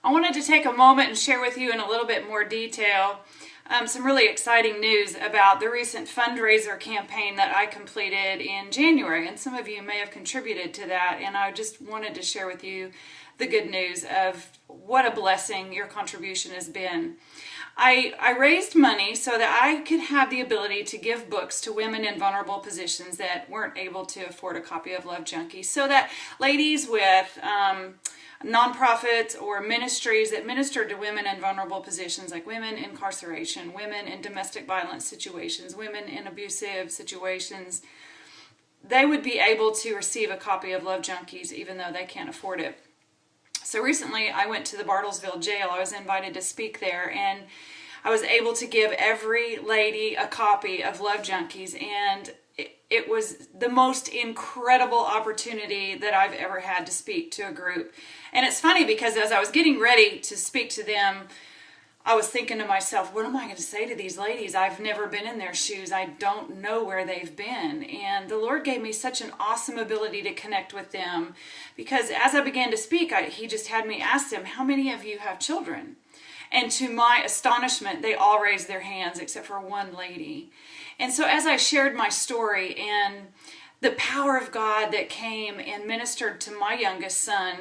I wanted to take a moment and share with you in a little bit more detail some really exciting news about the recent fundraiser campaign that I completed in January, and some of you may have contributed to that, and I just wanted to share with you the good news of what a blessing your contribution has been. I raised money so that I could have the ability to give books to women in vulnerable positions that weren't able to afford a copy of Love Junkie, so that ladies with nonprofits or ministries that minister to women in vulnerable positions, like women in incarceration, women in domestic violence situations, women in abusive situations, they would be able to receive a copy of Love Junkies even though they can't afford it. So recently I went to the Bartlesville jail. I was invited to speak there, and I was able to give every lady a copy of Love Junkies, and it was the most incredible opportunity that I've ever had to speak to a group. And it's funny because as I was getting ready to speak to them, I was thinking to myself, what am I going to say to these ladies? I've never been in their shoes. I don't know where they've been. And the Lord gave me such an awesome ability to connect with them, because as I began to speak, He just had me ask them, how many of you have children? And to my astonishment, they all raised their hands except for one lady. And so as I shared my story and the power of God that came and ministered to my youngest son,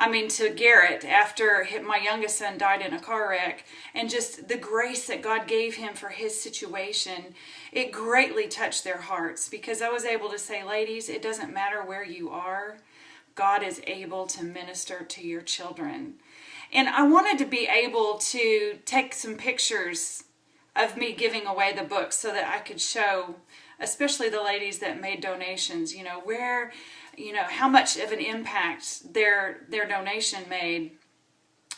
to Garrett, after my youngest son died in a car wreck, and just the grace that God gave him for his situation, it greatly touched their hearts, because I was able to say, ladies, it doesn't matter where you are, God is able to minister to your children. And I wanted to be able to take some pictures of me giving away the books so that I could show, especially the ladies that made donations, how much of an impact their donation made.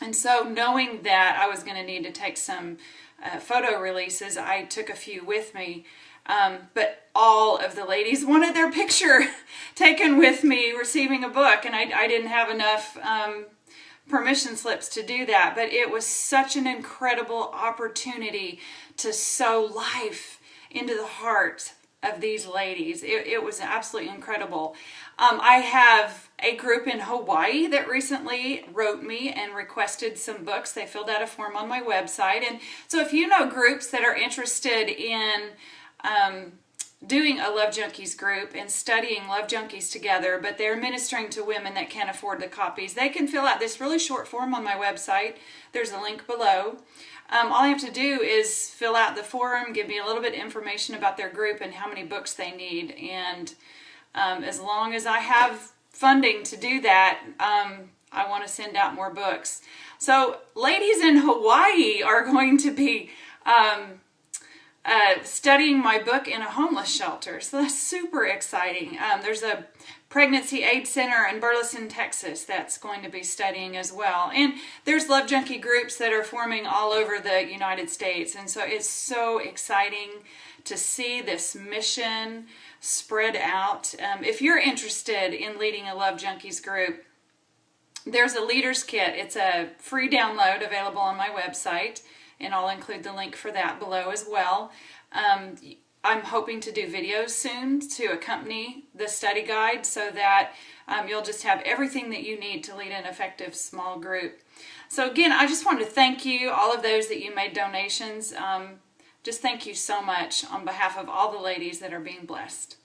And so knowing that I was going to need to take some photo releases, I took a few with me. But all of the ladies wanted their picture taken with me receiving a book, and I didn't have enough permission slips to do that. But it was such an incredible opportunity to sow life into the heart of these ladies. It was absolutely incredible. I have a group in Hawaii that recently wrote me and requested some books. They filled out a form on my website. And so if you know groups that are interested in doing a Love Junkies group and studying Love Junkies together, but they're ministering to women that can't afford the copies, they can fill out this really short form on my website. There's a link below. All you have to do is fill out the form, give me a little bit of information about their group and how many books they need. And as long as I have funding to do that, I want to send out more books. So ladies in Hawaii are going to be studying my book in a homeless shelter. So that's super exciting. There's a pregnancy aid center in Burleson, Texas that's going to be studying as well. And there's Love Junkie groups that are forming all over the United States. And so it's so exciting to see this mission spread out. If you're interested in leading a Love Junkies group, there's a leader's kit. It's a free download available on my website, and I'll include the link for that below as well. I'm hoping to do videos soon to accompany the study guide, so that you'll just have everything that you need to lead an effective small group. So again, I just wanted to thank you, all of those that you made donations. Just thank you so much on behalf of all the ladies that are being blessed.